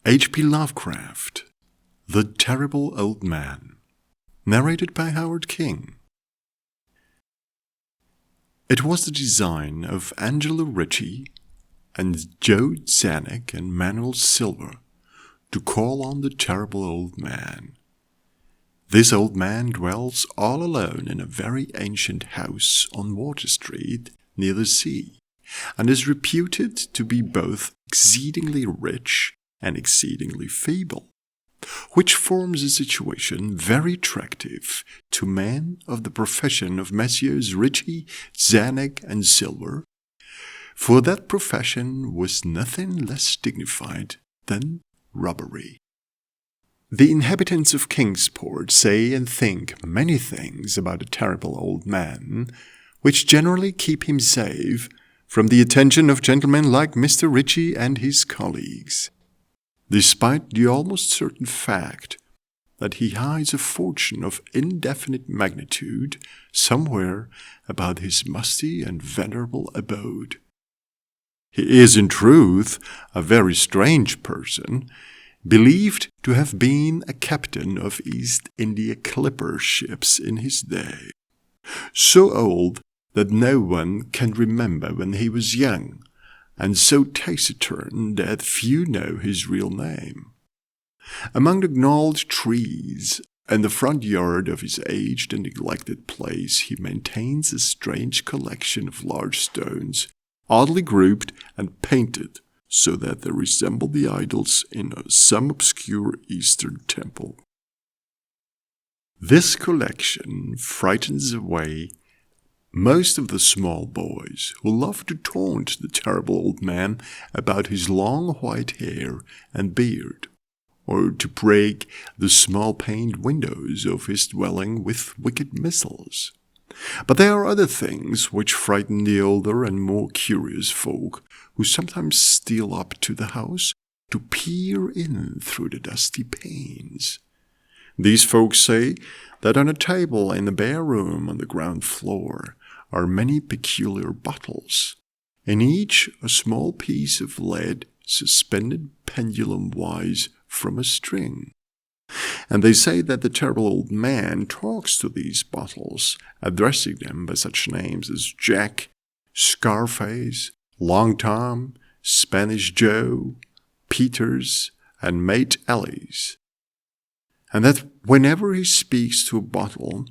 H.P. Lovecraft, The Terrible Old Man, narrated by Howard King. It was the design of Angelo Ritchie and Joe Zanuck and Manuel Silver to call on the terrible old man. This old man dwells all alone in a very ancient house on Water Street near the sea, and is reputed to be both exceedingly rich and exceedingly feeble, which forms a situation very attractive to men of the profession of Messrs. Ritchie, Zanuck, and Silver, for that profession was nothing less dignified than robbery. The inhabitants of Kingsport say and think many things about a terrible old man, which generally keep him safe from the attention of gentlemen like Mr. Ritchie and his colleagues, despite the almost certain fact that he hides a fortune of indefinite magnitude somewhere about his musty and venerable abode. He is, in truth, a very strange person, believed to have been a captain of East India clipper ships in his day, so old that no one can remember when he was young, and so taciturn that few know his real name. Among the gnarled trees in the front yard of his aged and neglected place he maintains a strange collection of large stones, oddly grouped and painted so that they resemble the idols in some obscure Eastern temple. This collection frightens away most of the small boys who love to taunt the terrible old man about his long white hair and beard, or to break the small paned windows of his dwelling with wicked missiles. But there are other things which frighten the older and more curious folk, who sometimes steal up to the house to peer in through the dusty panes. These folks say that on a table in the bare room on the ground floor are many peculiar bottles, in each a small piece of lead suspended pendulum-wise from a string. And they say that the terrible old man talks to these bottles, addressing them by such names as Jack, Scarface, Long Tom, Spanish Joe, Peters, and Mate Ellis, and that whenever he speaks to a bottle,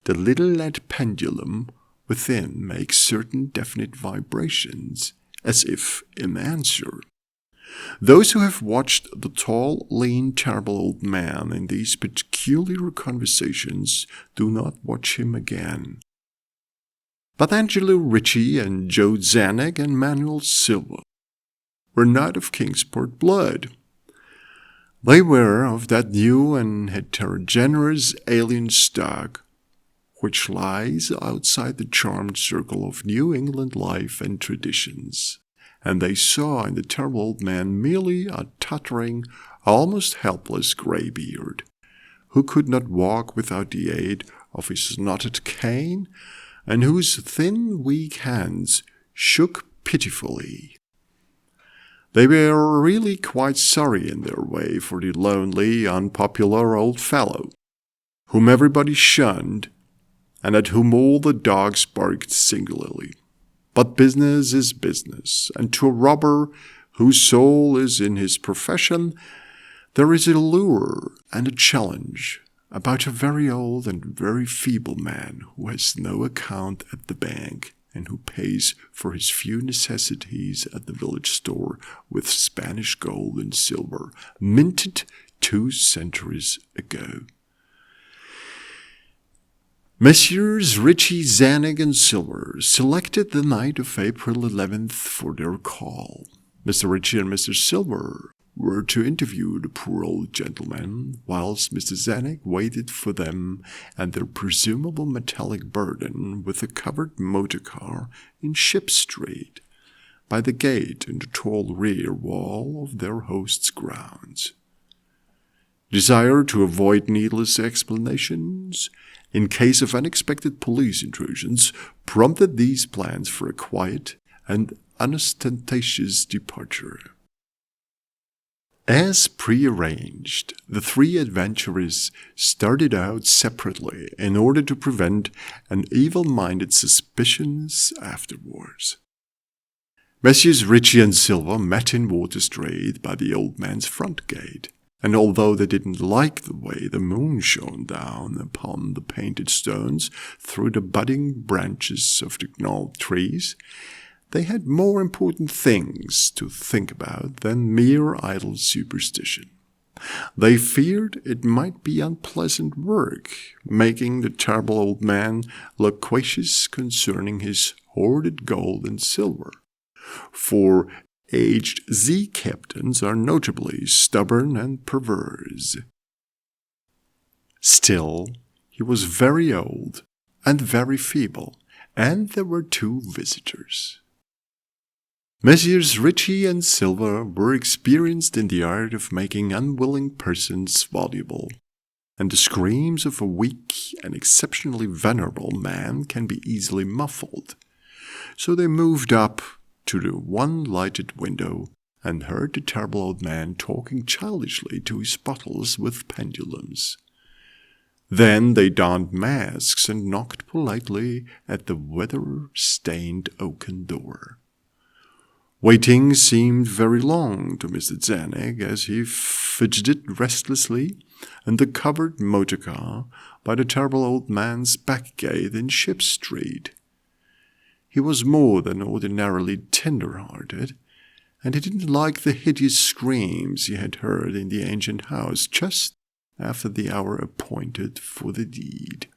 the little lead pendulum within makes certain definite vibrations, as if in answer. Those who have watched the tall, lean, terrible old man in these peculiar conversations do not watch him again. But Angelo Ritchie and Joe Zanuck and Manuel Silver were not of Kingsport blood. They were of that new and heterogeneous alien stock which lies outside the charmed circle of New England life and traditions, and they saw in the terrible old man merely a tottering, almost helpless graybeard, who could not walk without the aid of his knotted cane, and whose thin, weak hands shook pitifully. They were really quite sorry in their way for the lonely, unpopular old fellow, whom everybody shunned, and at whom all the dogs barked singularly. But business is business, and to a robber whose soul is in his profession, there is a lure and a challenge about a very old and very feeble man who has no account at the bank and who pays for his few necessities at the village store with Spanish gold and silver, minted 2 centuries ago. Messrs. Ritchie, Zanuck, and Silver selected the night of April 11th for their call. Mr. Ritchie and Mr. Silver were to interview the poor old gentleman, whilst Mr. Zanuck waited for them and their presumable metallic burden with a covered motor car in Ship Street, by the gate in the tall rear wall of their host's grounds. Desire to avoid needless explanations in case of unexpected police intrusions prompted these plans for a quiet and unostentatious departure. As prearranged, the three adventurers started out separately in order to prevent an evil-minded suspicions afterwards. Messrs. Ritchie and Silver met in Water Street by the old man's front gate, and although they didn't like the way the moon shone down upon the painted stones through the budding branches of the gnarled trees, they had more important things to think about than mere idle superstition. They feared it might be unpleasant work, making the terrible old man loquacious concerning his hoarded gold and silver, for aged sea captains are notably stubborn and perverse. Still, he was very old and very feeble, and there were two visitors. Messrs. Ritchie and Silver were experienced in the art of making unwilling persons voluble, and the screams of a weak and exceptionally venerable man can be easily muffled. So they moved up to the one lighted window and heard the terrible old man talking childishly to his bottles with pendulums. Then they donned masks and knocked politely at the weather-stained oaken door. Waiting seemed very long to Mr. Zanuck as he fidgeted restlessly in the covered motor car by the terrible old man's back gate in Ship Street. He was more than ordinarily tender-hearted, and he didn't like the hideous screams he had heard in the ancient house just after the hour appointed for the deed.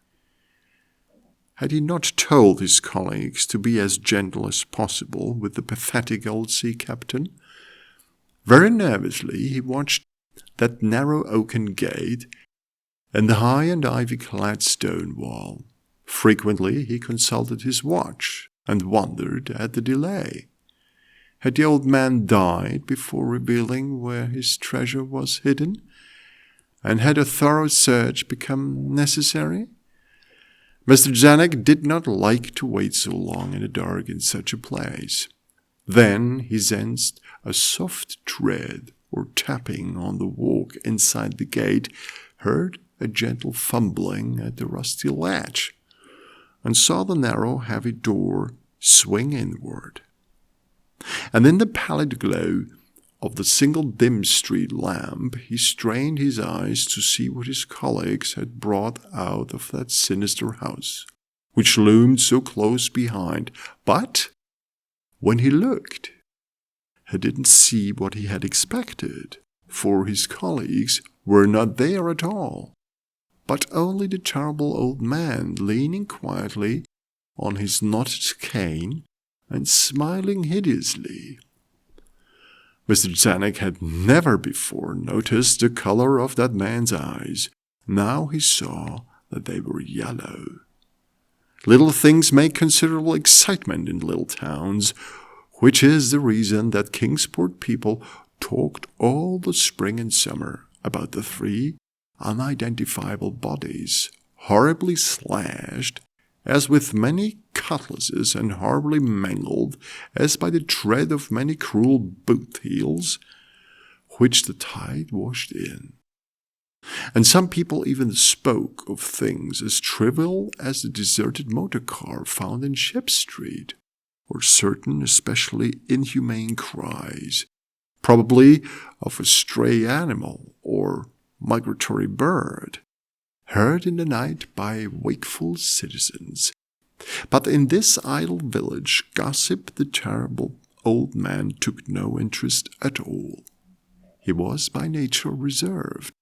Had he not told his colleagues to be as gentle as possible with the pathetic old sea captain? Very nervously he watched that narrow oaken gate and the high and ivy-clad stone wall. Frequently he consulted his watch and wondered at the delay. Had the old man died before revealing where his treasure was hidden? And had a thorough search become necessary? Mr. Zanuck did not like to wait so long in the dark in such a place. Then he sensed a soft tread or tapping on the walk inside the gate, heard a gentle fumbling at the rusty latch, and saw the narrow, heavy door swing inward. And in the pallid glow of the single dim street lamp, he strained his eyes to see what his colleagues had brought out of that sinister house, which loomed so close behind. But when he looked, he didn't see what he had expected, for his colleagues were not there at all, but only the terrible old man leaning quietly on his knotted cane and smiling hideously. Mr. Zanuck had never before noticed the color of that man's eyes. Now he saw that they were yellow. Little things make considerable excitement in little towns, which is the reason that Kingsport people talked all the spring and summer about the three unidentifiable bodies, horribly slashed, as with many cutlasses, and horribly mangled, as by the tread of many cruel boot heels, which the tide washed in. And some people even spoke of things as trivial as the deserted motor car found in Ship Street, or certain especially inhumane cries, probably of a stray animal or migratory bird, heard in the night by wakeful citizens. But in this idle village gossip the terrible old man took no interest at all. He was by nature reserved,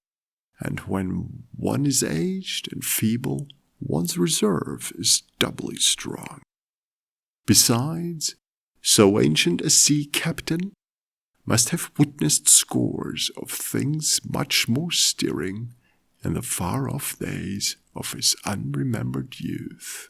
and when one is aged and feeble, one's reserve is doubly strong. Besides, so ancient a sea captain must have witnessed scores of things much more stirring in the far-off days of his unremembered youth.